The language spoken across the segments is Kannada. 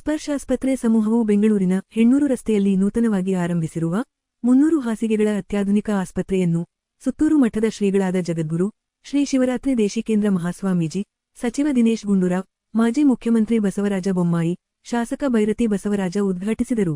ಸ್ಪರ್ಶ ಆಸ್ಪತ್ರೆ ಸಮೂಹವು ಬೆಂಗಳೂರಿನ ಹೆಣ್ಣೂರು ರಸ್ತೆಯಲ್ಲಿ ನೂತನವಾಗಿ ಆರಂಭಿಸಿರುವ 300 ಹಾಸಿಗೆಗಳ ಅತ್ಯಾಧುನಿಕ ಆಸ್ಪತ್ರೆಯನ್ನು ಸುತ್ತೂರು ಮಠದ ಶ್ರೀಗಳಾದ ಜಗದ್ಗುರು ಶ್ರೀ ಶಿವರಾತ್ರಿ ದೇಶಿಕೇಂದ್ರ ಮಹಾಸ್ವಾಮೀಜಿ, ಸಚಿವ ದಿನೇಶ್ ಗುಂಡೂರಾವ್, ಮಾಜಿ ಮುಖ್ಯಮಂತ್ರಿ ಬಸವರಾಜ ಬೊಮ್ಮಾಯಿ, ಶಾಸಕ ಬೈರತಿ ಬಸವರಾಜ ಉದ್ಘಾಟಿಸಿದರು.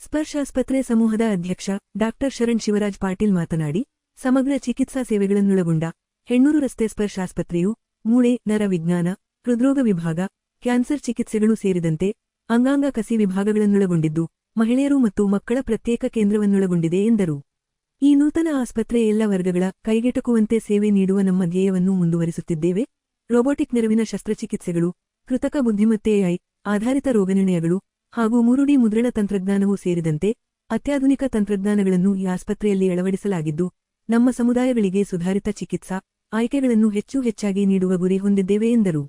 ಸ್ಪರ್ಶ ಆಸ್ಪತ್ರೆ ಸಮೂಹದ ಅಧ್ಯಕ್ಷ ಡಾ ಶರಣ್ ಶಿವರಾಜ್ ಪಾಟೀಲ್ ಮಾತನಾಡಿ, ಸಮಗ್ರ ಚಿಕಿತ್ಸಾ ಸೇವೆಗಳನ್ನೊಳಗೊಂಡ ಹೆಣ್ಣೂರು ರಸ್ತೆ ಸ್ಪರ್ಶ ಆಸ್ಪತ್ರೆಯು ಮೂಳೆ, ನರ ವಿಜ್ಞಾನ, ಹೃದ್ರೋಗ ವಿಭಾಗ, ಕ್ಯಾನ್ಸರ್ ಚಿಕಿತ್ಸೆಗಳು ಸೇರಿದಂತೆ ಅಂಗಾಂಗ ಕಸಿ ವಿಭಾಗಗಳನ್ನೊಳಗೊಂಡಿದ್ದು ಮಹಿಳೆಯರು ಮತ್ತು ಮಕ್ಕಳ ಪ್ರತ್ಯೇಕ ಕೇಂದ್ರವನ್ನೊಳಗೊಂಡಿದೆ ಎಂದರು. ಈ ನೂತನ ಆಸ್ಪತ್ರೆ ಎಲ್ಲ ವರ್ಗಗಳ ಕೈಗೆಟುಕುವಂತೆ ಸೇವೆ ನೀಡುವ ನಮ್ಮ ಧ್ಯೇಯವನ್ನು ಮುಂದುವರಿಸುತ್ತಿದ್ದೇವೆ. ರೋಬೋಟಿಕ್ ನೆರವಿನ ಶಸ್ತ್ರಚಿಕಿತ್ಸೆಗಳು, ಕೃತಕ ಬುದ್ಧಿಮತ್ತೆ AI ಆಧಾರಿತ ರೋಗನಿರ್ಣಯಗಳು ಹಾಗೂ 3D ಮುದ್ರಣ ತಂತ್ರಜ್ಞಾನವೂ ಸೇರಿದಂತೆ ಅತ್ಯಾಧುನಿಕ ತಂತ್ರಜ್ಞಾನಗಳನ್ನು ಈ ಆಸ್ಪತ್ರೆಯಲ್ಲಿ ಅಳವಡಿಸಲಾಗಿದ್ದು, ನಮ್ಮ ಸಮುದಾಯಗಳಿಗೆ ಸುಧಾರಿತ ಚಿಕಿತ್ಸಾ ಆಯ್ಕೆಗಳನ್ನು ಹೆಚ್ಚಾಗಿ ನೀಡುವ ಗುರಿ ಹೊಂದಿದ್ದೇವೆ ಎಂದರು.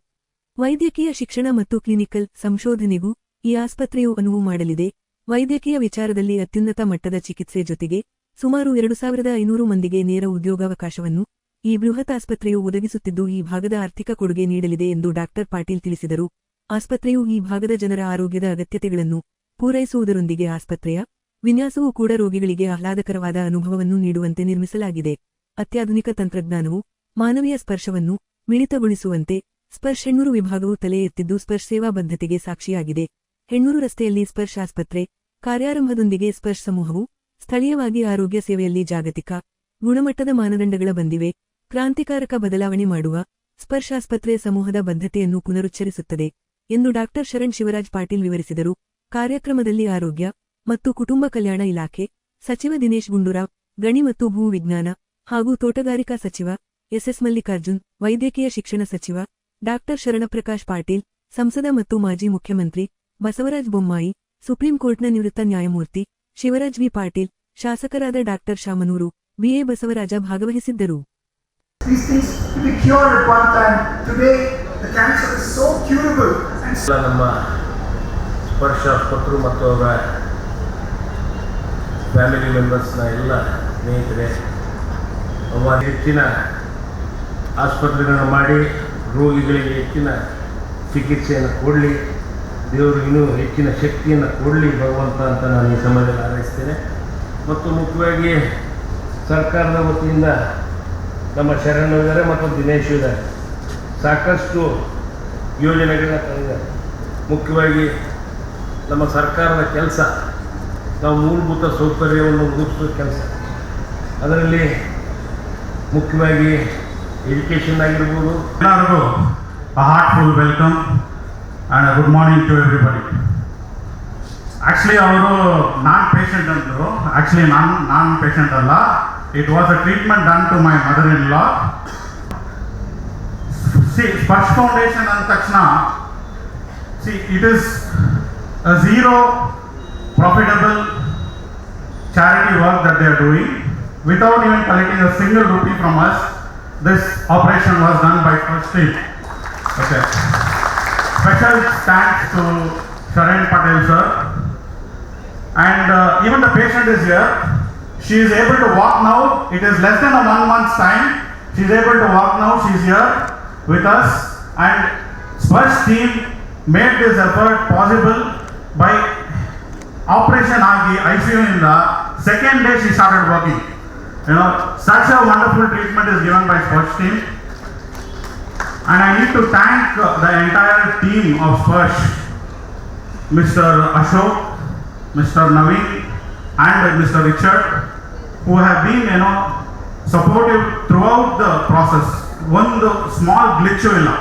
ವೈದ್ಯಕೀಯ ಶಿಕ್ಷಣ ಮತ್ತು ಕ್ಲಿನಿಕಲ್ ಸಂಶೋಧನೆಗೂ ಈ ಆಸ್ಪತ್ರೆಯು ಅನುವು ಮಾಡಲಿದೆ. ವೈದ್ಯಕೀಯ ವಿಚಾರದಲ್ಲಿ ಅತ್ಯುನ್ನತ ಮಟ್ಟದ ಚಿಕಿತ್ಸೆ ಜೊತೆಗೆ ಸುಮಾರು 2500 ಮಂದಿಗೆ ನೇರ ಉದ್ಯೋಗಾವಕಾಶವನ್ನು ಈ ಬೃಹತ್ ಆಸ್ಪತ್ರೆಯು ಒದಗಿಸುತ್ತಿದ್ದು ಈ ಭಾಗದ ಆರ್ಥಿಕ ಕೊಡುಗೆ ನೀಡಲಿದೆ ಎಂದು ಡಾ ಪಾಟೀಲ್ ತಿಳಿಸಿದರು. ಆಸ್ಪತ್ರೆಯು ಈ ಭಾಗದ ಜನರ ಆರೋಗ್ಯದ ಅಗತ್ಯತೆಗಳನ್ನು ಪೂರೈಸುವುದರೊಂದಿಗೆ ಆಸ್ಪತ್ರೆಯ ವಿನ್ಯಾಸವೂ ಕೂಡ ರೋಗಿಗಳಿಗೆ ಆಹ್ಲಾದಕರವಾದ ಅನುಭವವನ್ನು ನೀಡುವಂತೆ ನಿರ್ಮಿಸಲಾಗಿದೆ. ಅತ್ಯಾಧುನಿಕ ತಂತ್ರಜ್ಞಾನವು ಮಾನವೀಯ ಸ್ಪರ್ಶವನ್ನು ಮಿಳಿತಗೊಳಿಸುವಂತೆ ಸ್ಪರ್ಶ್ ಹೆಣ್ಣೂರು ವಿಭಾಗವು ತಲೆ ಎತ್ತಿದ್ದು ಸ್ಪರ್ಶ್ ಸೇವಾ ಬದ್ಧತೆಗೆ ಸಾಕ್ಷಿಯಾಗಿದೆ. ಹೆಣ್ಣೂರು ರಸ್ತೆಯಲ್ಲಿ ಸ್ಪರ್ಶ್ ಆಸ್ಪತ್ರೆ ಕಾರ್ಯಾರಂಭದೊಂದಿಗೆ ಸ್ಪರ್ಶ್ ಸಮೂಹವು ಸ್ಥಳೀಯವಾಗಿ ಆರೋಗ್ಯ ಸೇವೆಯಲ್ಲಿ ಜಾಗತಿಕ ಗುಣಮಟ್ಟದ ಮಾನದಂಡಗಳ ಬಂದಿವೆ ಕ್ರಾಂತಿಕಾರಕ ಬದಲಾವಣೆ ಮಾಡುವ ಸ್ಪರ್ಶ್ ಆಸ್ಪತ್ರೆ ಸಮೂಹದ ಬದ್ಧತೆಯನ್ನು ಪುನರುಚ್ಚರಿಸುತ್ತದೆ ಎಂದು ಡಾ ಶರಣ್ ಶಿವರಾಜ್ ಪಾಟೀಲ್ ವಿವರಿಸಿದರು. ಕಾರ್ಯಕ್ರಮದಲ್ಲಿ ಆರೋಗ್ಯ ಮತ್ತು ಕುಟುಂಬ ಕಲ್ಯಾಣ ಇಲಾಖೆ ಸಚಿವ ದಿನೇಶ್ ಗುಂಡೂರಾವ್, ಗಣಿ ಮತ್ತು ಭೂ ವಿಜ್ಞಾನ ಹಾಗೂ ತೋಟಗಾರಿಕಾ ಸಚಿವ ಎಸ್ ಮಲ್ಲಿಕಾರ್ಜುನ್, ವೈದ್ಯಕೀಯ ಶಿಕ್ಷಣ ಸಚಿವ ಡಾ ಶರಣಪ್ರಕಾಶ್ ಪಾಟೀಲ್, ಸಂಸದ ಮತ್ತು ಮಾಜಿ ಮುಖ್ಯಮಂತ್ರಿ ಬಸವರಾಜ ಬೊಮ್ಮಾಯಿ, ಸುಪ್ರೀಂ ಕೋರ್ಟ್ನ ನಿವೃತ್ತ ನ್ಯಾಯಮೂರ್ತಿ ಶಿವರಾಜ್ ವಿ ಪಾಟೀಲ್, ಶಾಸಕರಾದ ಡಾ ಶಾಮನೂರು, BA ಬಸವರಾಜ ಭಾಗವಹಿಸಿದ್ದರು. ನಮ್ಮ ಸ್ಪರ್ಶ ಆಸ್ಪತ್ರೆ ಮತ್ತು ಅವರ ಫ್ಯಾಮಿಲಿ ಮೆಂಬರ್ಸ್ನ ಎಲ್ಲ ಸ್ನೇಹಿತರೆ, ಹೆಚ್ಚಿನ ಆಸ್ಪತ್ರೆಗಳನ್ನು ಮಾಡಿ ರೋಗಿಗಳಿಗೆ ಹೆಚ್ಚಿನ ಚಿಕಿತ್ಸೆಯನ್ನು ಕೊಡಲಿ, ದೇವರು ಇನ್ನೂ ಹೆಚ್ಚಿನ ಶಕ್ತಿಯನ್ನು ಕೊಡಲಿ ಭಗವಂತ ಅಂತ ನಾನು ಈ ಸಮಯದಲ್ಲಿ ಹಾರೈಸ್ತೇನೆ. ಮತ್ತು ಮುಖ್ಯವಾಗಿ ಸರ್ಕಾರದ ವತಿಯಿಂದ ನಮ್ಮ ಶರಣ್ ಇದ್ದಾರೆ ಮತ್ತು ದಿನೇಶ್ ಇದ್ದಾರೆ, ಸಾಕಷ್ಟು ಯೋಜನೆಗಳನ್ನ ತಂದಿದ್ದಾರೆ. ಮುಖ್ಯವಾಗಿ ನಮ್ಮ ಸರ್ಕಾರದ ಕೆಲಸ ನಾವು ಮೂಲಭೂತ ಸೌಕರ್ಯವನ್ನು ಒದಗಿಸುವ ಕೆಲಸ, ಅದರಲ್ಲಿ ಮುಖ್ಯವಾಗಿ ಎಜುಕೇಷನ್ ಆಗಿರ್ಬೋದು. ಎಲ್ಲರಿಗೂ a heartful welcome and a good morning to everybody. Actually ಅವರು ನಾನ್ ಪೇಷಂಟ್ ಅಂದರು. ಆ್ಯಕ್ಚುಲಿ ನಾನ್ ಪೇಷಂಟ್ ಅಲ್ಲ, it was a treatment done to my mother in law. Sparsh foundation ಅಂದ ತಕ್ಷಣ it is a zero profitable charity work that they are doing without even collecting a single rupee from us. This operation was done by First Team. Okay. Special thanks to Sharan Patel sir. And even the patient is here. She is able to walk now. It is less than a 1 month's time. She is able to walk now. She is here with us. And First Team made this effort possible by operation agi ICU in the second day she started working. You know, such a wonderful treatment is given by Sparsh Team. And I need to thank the entire team of Sparsh, Mr. Ashok, Mr. Naveen and Mr. Richard, who have been, supportive throughout the process. One small glitch illa.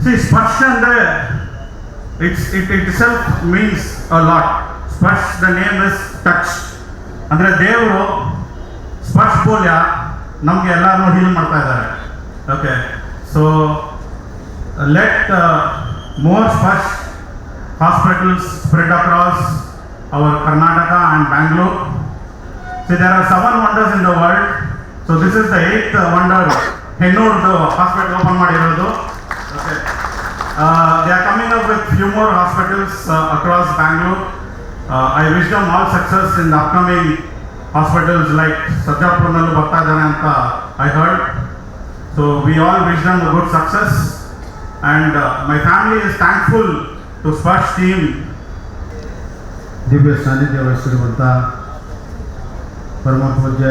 See, Sparsh and it itself means a lot. Sparsh, the name is touch. Andre Devaru Sparsh ಪೋಲಿಯ ನಮಗೆ ಎಲ್ಲರನ್ನೂ ಹೀಲ್ ಮಾಡ್ತಾ ಇದ್ದಾರೆ. Okay, so let more Sparsh hospitals spread across our Karnataka and Bangalore. So there are 7 wonders in the world. So this is the 8th wonder ಹೆಣ್ಣೂರ್ದು ಹಾಸ್ಪಿಟಲ್ ಓಪನ್ ಮಾಡಿರೋದು. Okay, they are coming up with few more hospitals across Bangalore. I wish them all success in the upcoming hospitals like Sajapurnallu ಬರ್ತಾ ಇದ್ದಾನೆ ಅಂತ I heard. So we all wish them a good success, and my family is thankful to to Sparsh team, ದಿವ್ಯ ಸಾನ್ನಿಧ್ಯ ವಹಿಸಿರುವಂಥ ಪರಮ ಪೂಜ್ಯ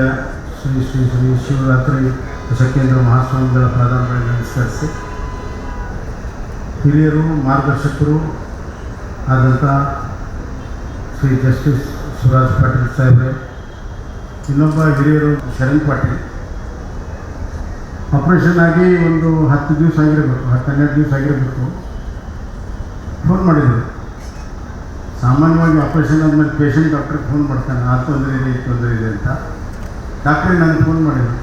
ಶ್ರೀ ಶ್ರೀ ಶ್ರೀ ಶಿವರಾತ್ರಿ ದಶಕೇಂದ್ರ ಮಹಾಸ್ವಾಮಿಗಳ ಪಾದಾಂಬರಿಗೆ ನಮಸ್ಕರಿಸಿ, ಹಿರಿಯರು ಮಾರ್ಗದರ್ಶಕರು ಆದಂಥ ಶ್ರೀ ಜಸ್ಟಿಸ್ ಶಿವರಾಜ್ ಪಾಟೀಲ್ ಸಾಹೇಬ್ರೆ, ಇನ್ನೊಬ್ಬ ಹಿರಿಯರು ಶರಣ್ ಪಾಟೀಲ್, ಆಪ್ರೇಷನ್ ಆಗಿ ಒಂದು 10 ದಿವಸ ಆಗಿರಬೇಕು, 12 ದಿವಸ ಆಗಿರಬೇಕು, ಫೋನ್ ಮಾಡಿದರು. ಸಾಮಾನ್ಯವಾಗಿ ಆಪ್ರೇಷನ್ ಆದಮೇಲೆ ಪೇಷಂಟ್ ಡಾಕ್ಟ್ರಿಗೆ ಫೋನ್ ಮಾಡ್ತಾನೆ, ಆ ತೊಂದರೆ ಇದೆ ಈ ತೊಂದರೆ ಇದೆ ಅಂತ. ಡಾಕ್ಟ್ರಿಗೆ ನನಗೆ ಫೋನ್ ಮಾಡಿದರು,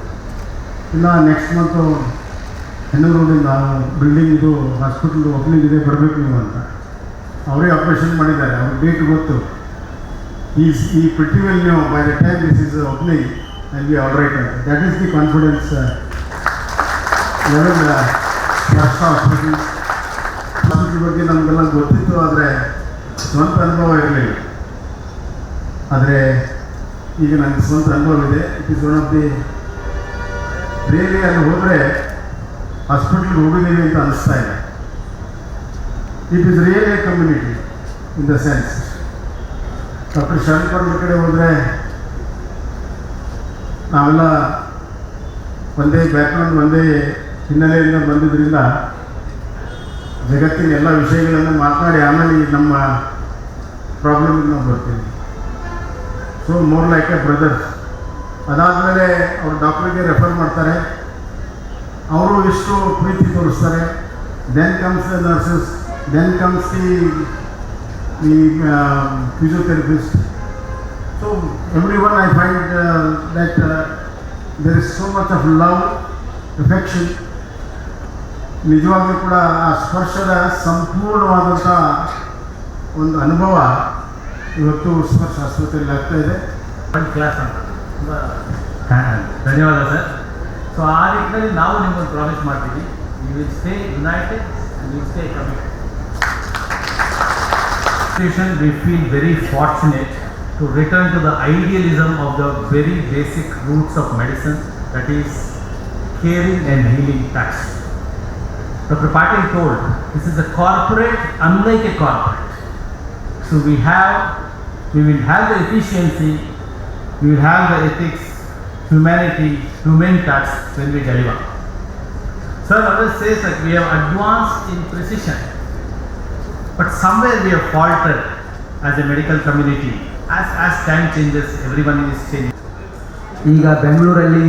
ಇಲ್ಲ ನೆಕ್ಸ್ಟ್ ಮಂತು ಹೆಣ್ಣೂರು ರೋಡಿಂದ ಬಿಲ್ಡಿಂಗ್ ಇದು ಹಾಸ್ಪಿಟಲ್ ಓಪನಿಂಗ್ ಇದೆ, ಬರಬೇಕು ನೀವು ಅಂತ. ಅವರೇ ಆಪ್ರೇಷನ್ ಮಾಡಿದ್ದಾರೆ, ಅವ್ರ ಡೇಟ್ ಗೊತ್ತು. ಈ ಪ್ರಿಟಿ ವೆಲ್ ನೀವು by the time this is opening I be all right ಅಂತ. That is the confidence level hospital ಬಗ್ಗೆ ನಮಗೆಲ್ಲ ಗೊತ್ತಿತ್ತು, ಆದರೆ ಸ್ವಂತ ಅನುಭವ ಇರಲಿಲ್ಲ. ಆದರೆ ಈಗ ನನಗೆ ಸ್ವಂತ ಅನುಭವ ಇದೆ. It is one of the really ಅಲ್ಲಿ ಹೋದರೆ ಹಾಸ್ಪಿಟ್ಲಿಗೆ ಹೋಗಿದ್ದೀವಿ ಅಂತ ಅನಿಸ್ತಾ ಇದೆ. It is really A community in the sense. Doctor Sharan ಕಡೆ ಹೋದರೆ ನಾವೆಲ್ಲ ಒಂದೇ ಬ್ಯಾಕ್ಗ್ರೌಂಡ್, ಒಂದೇ ಹಿನ್ನೆಲೆಯಿಂದ ಬಂದಿದ್ದರಿಂದ ಜಗತ್ತಿನ ಎಲ್ಲ ವಿಷಯಗಳನ್ನು ಮಾತನಾಡಿ ಆಮೇಲೆ ನಮ್ಮ ಪ್ರಾಬ್ಲಮಿಗೆ ನಾವು ಬರ್ತೀವಿ. So more like a brothers. ಅದಾದಮೇಲೆ ಅವರು ಡಾಕ್ಟ್ರಿಗೆ ರೆಫರ್ ಮಾಡ್ತಾರೆ, ಅವರು ಎಷ್ಟು ಪ್ರೀತಿ ತೋರಿಸ್ತಾರೆ. Then comes the nurses, then comes the physiotherapist. So every one I find that there is so much of love, affection. ನಿಜವಾಗ್ಲೂ ಕೂಡ ಆ ಸ್ಪರ್ಶದ ಸಂಪೂರ್ಣವಾದಂಥ ಒಂದು ಅನುಭವ ಇವತ್ತು ಸ್ಪರ್ಶ ಆಸ್ಪತ್ರೆಯಲ್ಲಿ ಆಗ್ತಾ ಇದೆ. ಒಂದು ಕ್ಲಾಸ್ ಅಂತ ಧನ್ಯವಾದ ಸರ್. ಸೊ ಆ ನಿಟ್ಟಿನಲ್ಲಿ ನಾವು ನಿಮ್ಮನ್ನು ಪ್ರಾಮಿಸ್ ಮಾಡ್ತೀವಿ, you will stay united and will stay committed. We feel very fortunate to return to the idealism of the very basic roots of medicine, that is caring and healing touch. Dr. Patil told, this is a corporate unlike a corporate. So we will have the efficiency, we will have the ethics, humanity, human touch when we deliver. Sir always says that we have advanced in precision, but somewhere we have faltered as a medical community. As time changes, everyone is changing. ಈಗ ಬೆಂಗಳೂರಲ್ಲಿ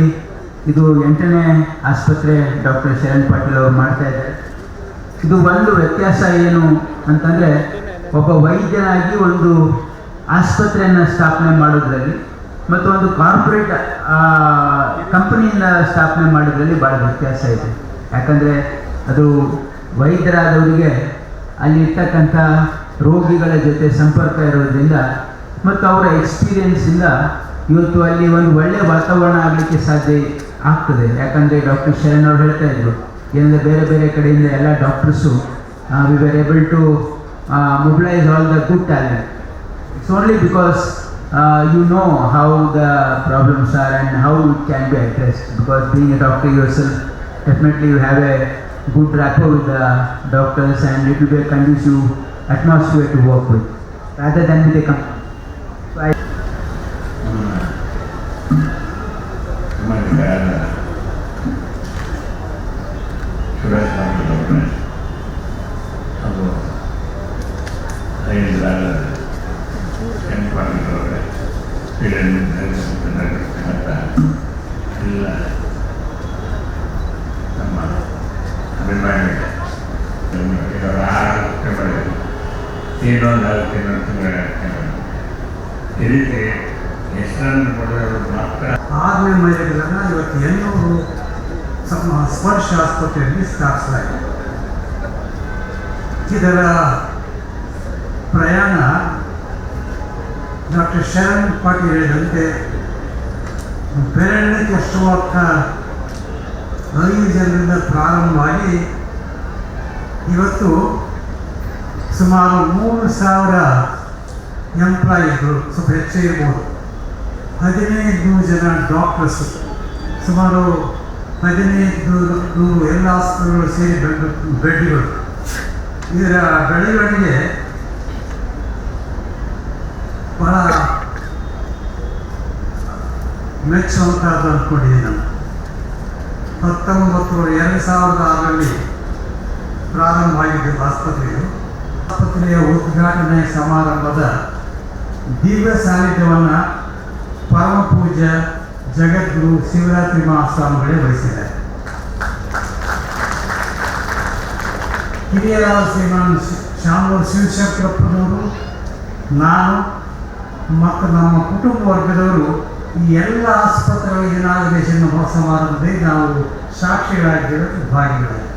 ಇದು 8ನೇ ಆಸ್ಪತ್ರೆ ಡಾಕ್ಟರ್ ಶರಣ್ ಪಾಟೀಲ್ ಅವರು ಮಾಡ್ತಾ ಇದ್ದಾರೆ. ಇದು ಒಂದು ವ್ಯತ್ಯಾಸ ಏನು ಅಂತಂದರೆ, ಒಬ್ಬ ವೈದ್ಯನಾಗಿ ಒಂದು ಆಸ್ಪತ್ರೆಯನ್ನು ಸ್ಥಾಪನೆ ಮಾಡೋದ್ರಲ್ಲಿ ಮತ್ತು ಒಂದು ಕಾರ್ಪೊರೇಟ್ ಕಂಪನಿಯಿಂದ ಸ್ಥಾಪನೆ ಮಾಡೋದ್ರಲ್ಲಿ ಭಾಳ ವ್ಯತ್ಯಾಸ ಇದೆ. ಯಾಕಂದರೆ ಅದು ವೈದ್ಯರಾದವರಿಗೆ ಅಲ್ಲಿರ್ತಕ್ಕಂಥ ರೋಗಿಗಳ ಜೊತೆ ಸಂಪರ್ಕ ಇರೋದ್ರಿಂದ ಮತ್ತು ಅವರ ಎಕ್ಸ್ಪೀರಿಯನ್ಸಿಂದ ಇವತ್ತು ಅಲ್ಲಿ ಒಂದು ಒಳ್ಳೆಯ ವಾತಾವರಣ ಆಗಲಿಕ್ಕೆ ಸಾಧ್ಯ ಆಗ್ತದೆ. ಯಾಕಂದರೆ ಡಾಕ್ಟರ್ ಶರಣ್ ಅವರು ಹೇಳ್ತಾ ಇದ್ರು, ಏನಂದರೆ ಬೇರೆ ಬೇರೆ ಕಡೆಯಿಂದ ಎಲ್ಲ doctors we were able to mobilise all the good talent. It's only because you know how the problems are and how it can be addressed, because being a doctor yourself, definitely you have a good rapport with the doctors and it will be a conducive atmosphere to work with rather than with a company. So I ಇಲ್ಲ ನಮ್ಮ ಅಭಿಮಾನಿ ಇವರ ಆರೋಗ್ಯ ಪಡೆದು ಏನೊಂದು ಈ ರೀತಿ ಹೆಸರನ್ನು ಪಡೆಯೋರು ಮಾತ್ರ 6ನೇ ಮಹಿಳೆಗಳನ್ನು ಇವತ್ತು 800 ಸ್ಪರ್ಶ ಆಸ್ಪತ್ರೆಯಲ್ಲಿ ಸ್ಥಾಪಿಸಲಾಗಿದೆ. ಇದರ ಪ್ರಯಾಣ ಡಾಕ್ಟರ್ ಶರಣ್ ಪಾಟೀಲ್ ಹೇಳಿದಂತೆ ಬೆರಳಿನ ಕಷ್ಟವಾದ 5 ಜನರಿಂದ ಪ್ರಾರಂಭವಾಗಿ ಇವತ್ತು ಸುಮಾರು 3,000 ಎಂಪ್ಲಾಯಿಗಳು, ಸ್ವಲ್ಪ ಹೆಚ್ಚೇ ಇರ್ಬೋದು, 15 ಜನ ಡಾಕ್ಟರ್ಸು, ಸುಮಾರು 15 ಎಲ್ಲ ಆಸ್ಪತ್ರೆಗಳು ಸೇರಿ ಬೆಡ್ಗಳು, ಇದರ ಬೆಳವಣಿಗೆ ಬಹಳ ಮೆಚ್ಚುವಂಥದ್ದು ಅಂದ್ಕೊಂಡಿದ್ದೀನಿ ನಾನು. 2006ರಲ್ಲಿ ಪ್ರಾರಂಭವಾಗಿದ್ದು ಆಸ್ಪತ್ರೆಯು. ಆಸ್ಪತ್ರೆಯ ಉದ್ಘಾಟನೆ ಸಮಾರಂಭದ ದಿವ್ಯ ಸಾನ್ನಿಧ್ಯವನ್ನು ಪರಮ ಪೂಜ್ಯ ಜಗದ್ಗುರು ಶಿವರಾತ್ರಿ ಮಹಾಸ್ವಾಮಿಗಳೇ ವಹಿಸಿದ್ದಾರೆ. ಹಿರಿಯರಾದ ಶ್ರೀಮಾನ್ ಶಾಮೂರು ಶಿವಶಂಕರಪ್ಪನವರು, ನಾನು ಮತ್ತು ನಮ್ಮ ಕುಟುಂಬ ವರ್ಗದವರು ಈ ಎಲ್ಲ ಆಸ್ಪತ್ರೆಗಳ ಇನಾಗ್ರೇಷನ್ ಸಮಾರಂಭದಲ್ಲಿ ನಾವು ಸಾಕ್ಷಿಗಳಾಗಿರೋದು ಭಾಗಿಗಳಾಗಿ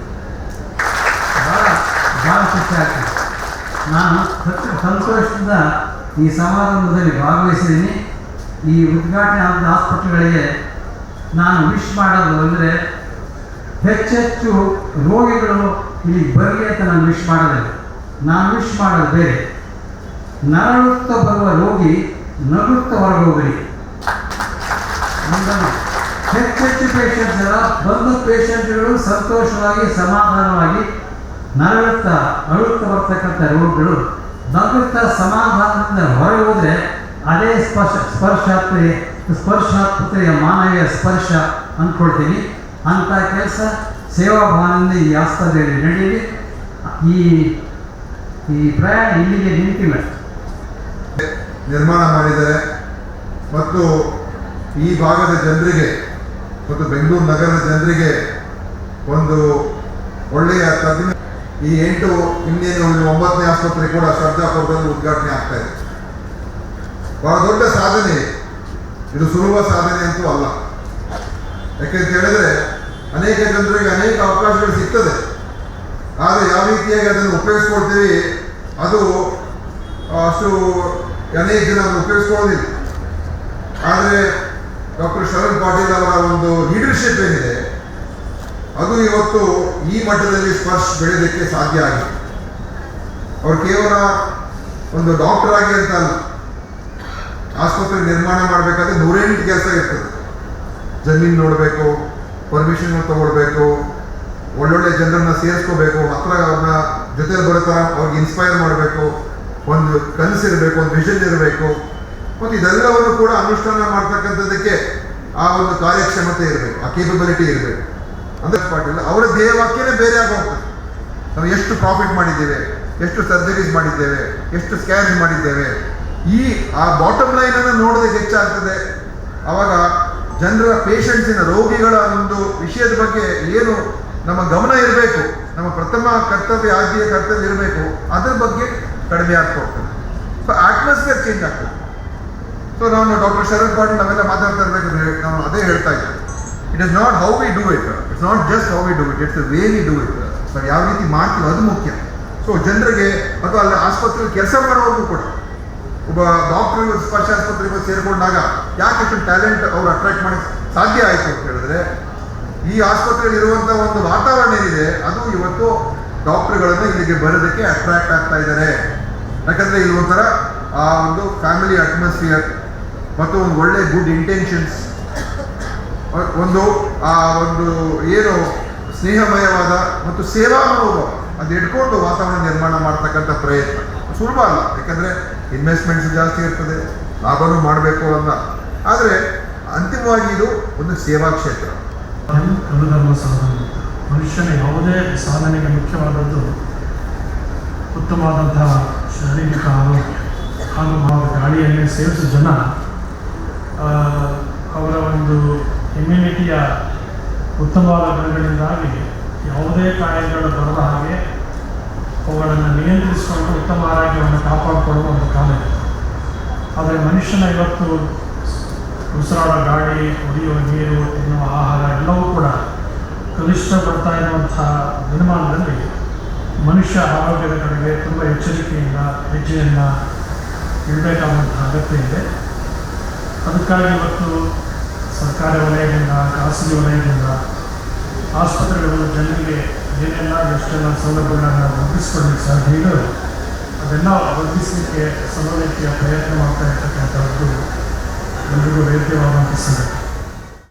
ಭಾಳ ಖುಷಿ ಆಗ್ತದೆ. ನಾನು ಸಂತೋಷದಿಂದ ಈ ಸಮಾರಂಭದಲ್ಲಿ ಭಾಗವಹಿಸಿದ್ದೀನಿ. ಈ ಉದ್ಘಾಟನೆ ಆದ ಆಸ್ಪತ್ರೆಗಳಿಗೆ ನಾನು ವಿಶ್ ಮಾಡೋದು ಅಂದರೆ ಹೆಚ್ಚೆಚ್ಚು ರೋಗಿಗಳು ಇಲ್ಲಿ ಬರಲಿ ಅಂತ ನಾನು ವಿಶ್ ಮಾಡೋದಿಲ್ಲ. ನಾನು ವಿಶ್ ಮಾಡೋದು ಬೇರೆ. ನರಳುತ್ತಾ ಬರುವ ರೋಗಿ ನಗುತ್ತಾ ಹೊರಗೋಗಲಿ. ಹೆಚ್ಚೆಚ್ಚು ಪೇಷಂಟ್ಸ್ ಎಲ್ಲ ಬಂದು ಪೇಷಂಟ್ಗಳು ಸಂತೋಷವಾಗಿ ಸಮಾಧಾನವಾಗಿ ನರಳುತ್ತಾ ಅಳುತ್ತಾ ಬರ್ತಕ್ಕಂಥ ರೋಗಿಗಳು ನಗುತ್ತಾ ಸಮಾಧಾನದಿಂದ ಹೊರಗೆ ಹೋದರೆ ಅದೇ ಸ್ಪರ್ಶಾತ್ಮತೆಯ ಮಾನವೀಯ ಸ್ಪರ್ಶ ಅಂದ್ಕೊಳ್ತೀನಿ. ಅಂಥ ಕೆಲಸ ಸೇವಾಭಾವನೆಯಿಂದ ಈ ಆಸ್ಪತ್ರೆಯಲ್ಲಿ ನಡೆಯಲಿ. ಈ ಪ್ರಯಾಣ ಇಲ್ಲಿಗೆ ನಿಂತಿಲ್ಲ. ನಿರ್ಮಾಣ ಮಾಡಿದ್ದಾರೆ ಮತ್ತು ಈ ಭಾಗದ ಜನರಿಗೆ ಮತ್ತು ಬೆಂಗಳೂರು ನಗರದ ಜನರಿಗೆ ಒಂದು ಒಳ್ಳೆಯ ಈ 9ನೇ ಆಸ್ಪತ್ರೆ ಕೂಡ ಶ್ರದ್ಧಾಪುರದಲ್ಲಿ ಉದ್ಘಾಟನೆ ಆಗ್ತಾ ಇದೆ. ಬಹಳ ದೊಡ್ಡ ಸಾಧನೆ. ಇದು ಸುಲಭ ಸಾಧನೆ ಅಂತೂ ಅಲ್ಲ. ಯಾಕೆಂತ ಹೇಳಿದ್ರೆ ಅನೇಕ ಜನರಿಗೆ ಅನೇಕ ಅವಕಾಶಗಳು ಸಿಗ್ತದೆ. ಆದರೆ ಯಾವ ರೀತಿಯಾಗಿ ಅದನ್ನು ಉಪಯೋಗಿಸ್ಕೊಳ್ತೀವಿ ಅದು ಅಷ್ಟು ಅನೇಕ ಜನ ಅದನ್ನು ಉಪಯೋಗಿಸ್ಕೊಳ್ಳೋದಿಲ್ಲ. ಆದರೆ ಡಾಕ್ಟರ್ ಶರಣ್ ಪಾಟೀಲ್ ಅವರ ಒಂದು ಲೀಡರ್ಶಿಪ್ ಏನಿದೆ ಅದು ಇವತ್ತು ಈ ಮಟ್ಟದಲ್ಲಿ ಬೆಳೆಯೋದಕ್ಕೆ ಸಾಧ್ಯ ಆಗಿದೆ. ಅವರು ಕೇವಲ ಒಂದು ಡಾಕ್ಟರ್ ಆಗಿ ಅಂತ ಅಲ್ಲ, ಆಸ್ಪತ್ರೆ ನಿರ್ಮಾಣ ಮಾಡಬೇಕಾದ್ರೆ 108 ಕೆಲಸ ಇರ್ತದೆ. ಜಮೀನು ನೋಡಬೇಕು, ಪರ್ಮಿಷನ್ ತಗೊಳ್ಬೇಕು, ಒಳ್ಳೊಳ್ಳೆ ಜನರನ್ನ ಸೇರಿಸ್ಕೋಬೇಕು, ಹತ್ರ ಅವ್ರನ್ನ ಜೊತೆಲಿ ಬರೋ ಥರ ಅವ್ರಿಗೆ ಇನ್ಸ್ಪೈರ್ ಮಾಡಬೇಕು, ಒಂದು ಕನಸಿರಬೇಕು, ಒಂದು ವಿಷನ್ ಇರಬೇಕು, ಮತ್ತು ಇದೆಲ್ಲವನ್ನು ಕೂಡ ಅನುಷ್ಠಾನ ಮಾಡ್ತಕ್ಕಂಥದ್ದಕ್ಕೆ ಆ ಒಂದು ಕಾರ್ಯಕ್ಷಮತೆ ಇರಬೇಕು, ಆ ಕೇಪಬಿಲಿಟಿ ಇರಬೇಕು. ಅಂದರೆ ಪಾಟೀಲ್ ಅವರ ಧ್ಯೇಯವಾಕ್ಯನೇ ಬೇರೆ ಆಗೋಗ್ತದೆ. ನಾವು ಎಷ್ಟು ಪ್ರಾಫಿಟ್ ಮಾಡಿದ್ದೇವೆ, ಎಷ್ಟು ಸರ್ಜರೀಸ್ ಮಾಡಿದ್ದೇವೆ, ಎಷ್ಟು ಸ್ಕ್ಯಾನ್ಸ್ ಮಾಡಿದ್ದೇವೆ, ಆ ಬಾಟಮ್ ಲೈನನ್ನು ನೋಡೋದಕ್ಕೆ ಹೆಚ್ಚಾಗ್ತದೆ. ಆವಾಗ ಜನರ ಪೇಷಂಟ್ಸಿನ ರೋಗಿಗಳ ಒಂದು ವಿಷಯದ ಬಗ್ಗೆ ಏನು ನಮ್ಮ ಗಮನ ಇರಬೇಕು, ನಮ್ಮ ಪ್ರಥಮ ಕರ್ತವ್ಯ ಆದ್ಯ ಕರ್ತವ್ಯ ಇರಬೇಕು, ಅದರ ಬಗ್ಗೆ ಕಡಿಮೆ ಆಗ್ತಾ ಹೋಗ್ತದೆ. ಸೊ ಅಟ್ಮಾಸ್ಫಿಯರ್ ಚೇಂಜ್ ಆಗ್ತದೆ. ಸೊ ನಾನು ಡಾಕ್ಟರ್ ಶರಣ್ ಪಾಟೀಲ್ ನಾವೆಲ್ಲ ಮಾತಾಡ್ತಾ ಇರಬೇಕಾದ್ರೆ ನಾವು ಅದೇ ಹೇಳ್ತಾ ಇದ್ದೆ, it is not how we do it, it's not just how we do it, it's the way we do it. ನಾವು ಯಾವ ರೀತಿ ಮಾಡ್ತೀವಿ ಅದು ಮುಖ್ಯ. ಸೊ ಜನರಿಗೆ ಅಥವಾ ಅಲ್ಲಿ ಆಸ್ಪತ್ರೆಯಲ್ಲಿ ಕೆಲಸ ಮಾಡೋರ್ಗೂ ಕೂಡ ಒಬ್ಬ ಡಾಕ್ಟರ್ ಸ್ಪರ್ಶ ಆಸ್ಪತ್ರೆಗೆ ಸೇರಿಕೊಂಡಾಗ ಯಾಕೆ ಇಷ್ಟು ಟ್ಯಾಲೆಂಟ್ ಅವರು ಅಟ್ರಾಕ್ಟ್ ಮಾಡಿ ಸಾಧ್ಯ ಆಯಿತು ಅಂತ ಹೇಳಿದ್ರೆ ಈ ಆಸ್ಪತ್ರೆಯಲ್ಲಿ ಇರುವಂಥ ಒಂದು ವಾತಾವರಣ ಏನಿದೆ ಅದು ಇವತ್ತು ಡಾಕ್ಟರ್ಗಳನ್ನು ಇಲ್ಲಿಗೆ ಬರೋದಕ್ಕೆ ಅಟ್ರಾಕ್ಟ್ ಆಗ್ತಾ ಇದ್ದಾರೆ. ಯಾಕಂದರೆ ಇಲ್ಲಿ ಒಂಥರ ಆ ಒಂದು ಫ್ಯಾಮಿಲಿ ಅಟ್ಮಾಸ್ಫಿಯರ್ ಮತ್ತು ಒಂದು ಒಳ್ಳೆ ಗುಡ್ ಇಂಟೆನ್ಷನ್ಸ್, ಒಂದು ಆ ಒಂದು ಏನು ಸ್ನೇಹಮಯವಾದ ಮತ್ತು ಸೇವಾ ಮನೋಭಾವ ಅದು ಇಟ್ಕೊಂಡು ವಾತಾವರಣ ನಿರ್ಮಾಣ ಮಾಡ್ತಕ್ಕಂಥ ಪ್ರಯತ್ನ ಸುಲಭ ಅಲ್ಲ. ಯಾಕಂದರೆ ಇನ್ವೆಸ್ಟ್ಮೆಂಟ್ಸ್ ಜಾಸ್ತಿ ಇರ್ತದೆ, ಲಾಭನೂ ಮಾಡಬೇಕು ಅಂತ. ಆದರೆ ಅಂತಿಮವಾಗಿ ಇದು ಒಂದು ಸೇವಾ ಕ್ಷೇತ್ರ. ಅನುಧರ್ಮ ಸಾಧನ. ಮನುಷ್ಯನ ಯಾವುದೇ ಸಾಧನೆಗೆ ಮುಖ್ಯವಾದದ್ದು ಉತ್ತಮವಾದಂತಹ ಶಾರೀರಿಕ ಆರೋಗ್ಯ ಹಾಗೂ ಗಾಳಿಯಲ್ಲಿ ಸೇವಿಸುವ ಜನ ಅವರ ಒಂದು ಇಮ್ಯುನಿಟಿಯ ಉತ್ತಮವಾದ ಗುಣಗಳಿಂದಾಗಿ ಯಾವುದೇ ಕಾಯಿಲೆಗಳು ಬರದ ಹಾಗೆ ಅವುಗಳನ್ನು ನಿಯಂತ್ರಿಸಿಕೊಂಡು ಉತ್ತಮ ಆರೋಗ್ಯವನ್ನು ಕಾಪಾಡಿಕೊಳ್ಳುವ ಒಂದು ಕಾಲ ಇದೆ. ಆದರೆ ಮನುಷ್ಯನ ಇವತ್ತು ಉಸಿರಾಡೋ ಗಾಳಿ, ಕುಡಿಯುವ ನೀರು, ತಿನ್ನುವ ಆಹಾರ ಎಲ್ಲವೂ ಕೂಡ ಕನಿಷ್ಠ ಬರ್ತಾ ಇರುವಂಥ ದಿನಮಾನದಲ್ಲಿ ಮನುಷ್ಯ ಆರೋಗ್ಯದ ಕಡೆಗೆ ತುಂಬ ಎಚ್ಚರಿಕೆಯಿಂದ ಹೆಜ್ಜೆಯನ್ನು ಇಡಬೇಕಾದಂಥ ಅಗತ್ಯ ಇದೆ. ಅದಕ್ಕಾಗಿ ಇವತ್ತು ಸರ್ಕಾರಿ ವಲಯದಿಂದ, ಖಾಸಗಿ ವಲಯದಿಂದ ಆಸ್ಪತ್ರೆಗಳು ಜನರಿಗೆ ಏನೆಲ್ಲ ಎಷ್ಟೆಲ್ಲ ಸೌಲಭ್ಯಗಳನ್ನು ಒದಗಿಸ್ಕೊಳ್ಳಿಕ್ಕೆ ಸಾಧ್ಯ ಇದೋ ಅದೆಲ್ಲ ಒದಗಿಸಲಿಕ್ಕೆ ಸರ್ವ ರೀತಿಯ ಪ್ರಯತ್ನ ಮಾಡ್ತಾ ಇರ್ತಕ್ಕಂಥದ್ದು ಎಲ್ರಿಗೂ ವೇದ್ಯವಾದಂಥ ಸಂಗತಿ.